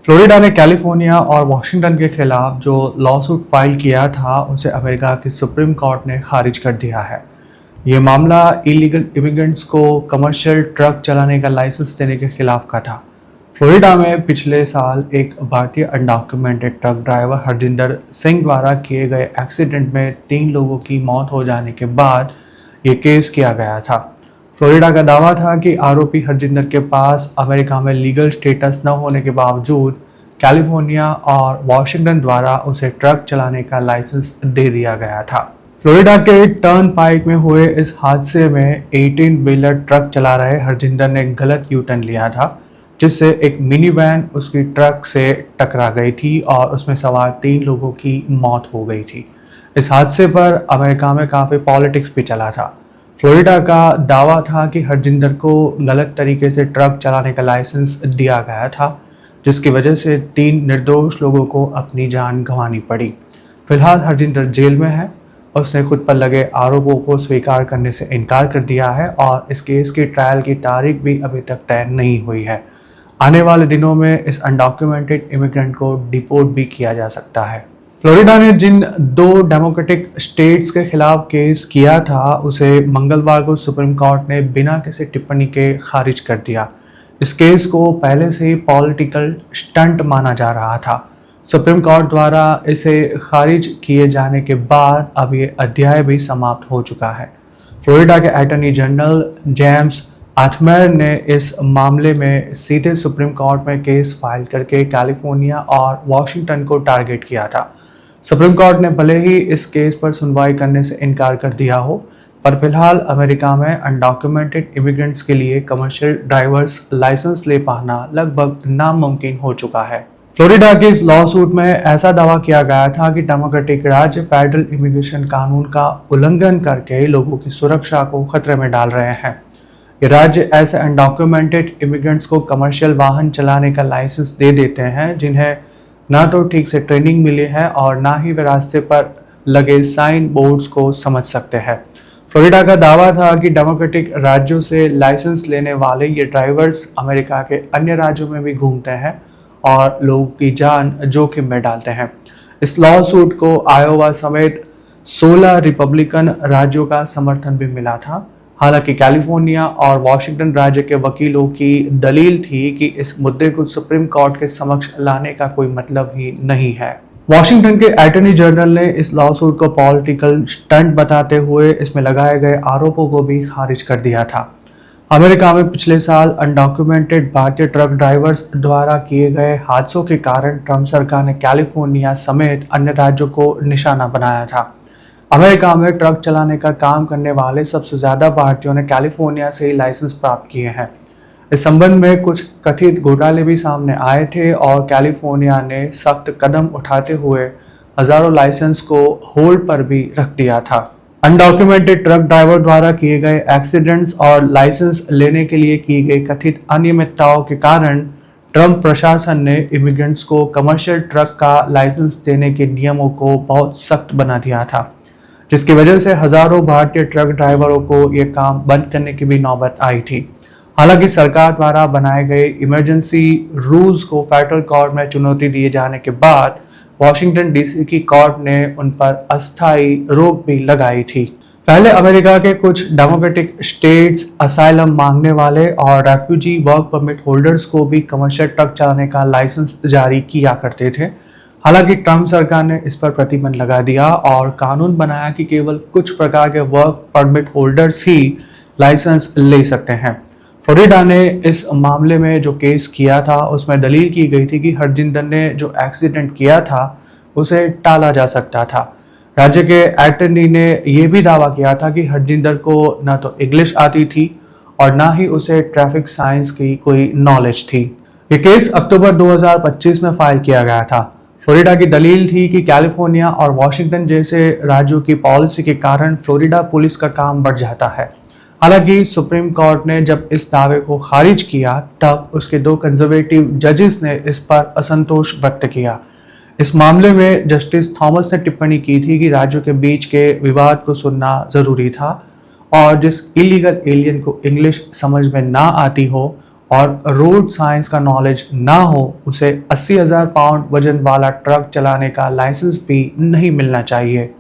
Florida ने California और Washington के खिलाफ जो लॉसूट फाइल किया था उसे अमेरिका की सुप्रीम कोर्ट ने खारिज कर दिया है। ये मामला इलीगल इमिग्रेंट्स को कमर्शियल ट्रक चलाने का लाइसेंस देने के खिलाफ का था। फ्लोरिडा में पिछले साल एक भारतीय undocumented truck driver Harjinder Singh द्वारा किए गए एक्सीडेंट में 3 लोगों की मौत हो जाने के बाद ये केस किया गया था। फ्लोरिडा का दावा था कि आरोपी हरजिंदर के पास अमेरिका में लीगल स्टेटस न होने के बावजूद कैलिफोर्निया और वॉशिंगटन द्वारा उसे ट्रक चलाने का लाइसेंस दे दिया गया था। फ्लोरिडा के टर्न पाइक में हुए इस हादसे में 18 व्हीलर ट्रक चला रहे हरजिंदर ने गलत यू टर्न लिया था, जिससे एक मिनी वैन उसकी ट्रक से टकरा गई थी और उसमें सवार 3 लोगों की मौत हो गई थी। इस हादसे पर अमेरिका में काफ़ी पॉलिटिक्स भी चला था। फ्लोरिडा का दावा था कि हरजिंदर को गलत तरीके से ट्रक चलाने का लाइसेंस दिया गया था, जिसकी वजह से 3 निर्दोष लोगों को अपनी जान गंवानी पड़ी। फिलहाल हरजिंदर जेल में है। उसने खुद पर लगे आरोपों को स्वीकार करने से इनकार कर दिया है और इस केस की ट्रायल की तारीख भी अभी तक तय नहीं हुई है। आने वाले दिनों में इस अनडॉक्यूमेंटेड इमिग्रेंट को डिपोर्ट भी किया जा सकता है। फ्लोरिडा ने जिन 2 डेमोक्रेटिक स्टेट्स के खिलाफ केस किया था उसे मंगलवार को सुप्रीम कोर्ट ने बिना किसी टिप्पणी के खारिज कर दिया। इस केस को पहले से ही पॉलिटिकल स्टंट माना जा रहा था। सुप्रीम कोर्ट द्वारा इसे खारिज किए जाने के बाद अब ये अध्याय भी समाप्त हो चुका है। फ्लोरिडा के अटॉर्नी जनरल जेम्स आथमेर ने इस मामले में सीधे सुप्रीम कोर्ट में केस फाइल करके कैलिफोर्निया और वॉशिंगटन को टारगेट किया था। सुप्रीम कोर्ट ने भले ही इस केस पर सुनवाई करने से इनकार कर दिया हो, पर फिलहाल अमेरिका में अनडॉक्यूमेंटेड इमिग्रेंट्स के लिए कमर्शियल ड्राइवर्स लाइसेंस ले पाना लगभग नामुमकिन हो चुका है। फ्लोरिडा के इस लॉसूट में ऐसा दावा किया गया था कि डेमोक्रेटिक राज्य फेडरल इमिग्रेशन कानून का उल्लंघन करके लोगों की सुरक्षा को खतरे में डाल रहे हैं। ये राज्य ऐसे अनडॉक्यूमेंटेड इमिग्रेंट्स को कमर्शियल वाहन चलाने का लाइसेंस दे देते हैं जिन्हें ना तो ठीक से ट्रेनिंग मिली है और ना ही वे रास्ते पर लगे साइन बोर्ड्स को समझ सकते हैं। फ्लोरिडा का दावा था कि डेमोक्रेटिक राज्यों से लाइसेंस लेने वाले ये ड्राइवर्स अमेरिका के अन्य राज्यों में भी घूमते हैं और लोगों की जान जोखिम में डालते हैं। इस लॉ सूट को आयोवा समेत 16 रिपब्लिकन राज्यों का समर्थन भी मिला था। हालांकि कैलिफोर्निया और वॉशिंगटन राज्य के वकीलों की दलील थी कि इस मुद्दे को सुप्रीम कोर्ट के समक्ष लाने का कोई मतलब ही नहीं है। वॉशिंगटन के अटॉर्नी जनरल ने इस लॉसूट को पॉलिटिकल स्टंट बताते हुए इसमें लगाए गए आरोपों को भी खारिज कर दिया था। अमेरिका में पिछले साल अनडॉक्यूमेंटेड भारतीय ट्रक ड्राइवर्स द्वारा किए गए हादसों के कारण ट्रंप सरकार ने कैलिफोर्निया समेत अन्य राज्यों को निशाना बनाया था। अमेरिका में ट्रक चलाने का काम करने वाले सबसे ज्यादा भारतीयों ने कैलिफोर्निया से ही लाइसेंस प्राप्त किए हैं। इस संबंध में कुछ कथित घोटाले भी सामने आए थे और कैलिफोर्निया ने सख्त कदम उठाते हुए हजारों लाइसेंस को होल्ड पर भी रख दिया था। अनडॉक्यूमेंटेड ट्रक ड्राइवर द्वारा किए गए एक्सीडेंट्स और लाइसेंस लेने के लिए की गई कथित अनियमितताओं के कारण ट्रंप प्रशासन ने इमिग्रेंट्स को कमर्शियल ट्रक का लाइसेंस देने के नियमों को बहुत सख्त बना दिया था, जिसकी वजह से हजारों भारतीय ट्रक ड्राइवरों को यह काम बंद करने की भी नौबत आई थी। हालांकि सरकार द्वारा बनाए गए इमरजेंसी रूल्स को फेडरल कोर्ट में चुनौती दिए जाने के बाद वॉशिंगटन डीसी की कोर्ट ने उन पर अस्थायी रोक भी लगाई थी। पहले अमेरिका के कुछ डेमोक्रेटिक स्टेट्स असाइलम मांगने वाले और रेफ्यूजी वर्क परमिट होल्डर्स को भी कमर्शियल ट्रक चलाने का लाइसेंस जारी किया करते थे। हालांकि ट्रंप सरकार ने इस पर प्रतिबंध लगा दिया और कानून बनाया कि केवल कुछ प्रकार के वर्क परमिट होल्डर्स ही लाइसेंस ले सकते हैं। फ्लोरिडा ने इस मामले में जो केस किया था उसमें दलील की गई थी कि हरजिंदर ने जो एक्सीडेंट किया था उसे टाला जा सकता था। राज्य के अटॉर्नी ने यह भी दावा किया था कि हरजिंदर को न तो इंग्लिश आती थी और ना ही उसे ट्रैफिक साइंस की कोई नॉलेज थी। ये केस अक्टूबर 2025 में फाइल किया गया था। फ्लोरिडा की दलील थी कि कैलिफोर्निया और वॉशिंगटन जैसे राज्यों की पॉलिसी के कारण फ्लोरिडा पुलिस का काम बढ़ जाता है। हालांकि सुप्रीम कोर्ट ने जब इस दावे को खारिज किया तब उसके 2 कंजर्वेटिव जजेस ने इस पर असंतोष व्यक्त किया। इस मामले में जस्टिस थॉमस ने टिप्पणी की थी कि राज्यों के बीच के विवाद को सुनना जरूरी था और जिस इलीगल एलियन को इंग्लिश समझ में ना आती हो और रोड साइंस का नॉलेज ना हो उसे 80,000 पाउंड वजन वाला ट्रक चलाने का लाइसेंस भी नहीं मिलना चाहिए।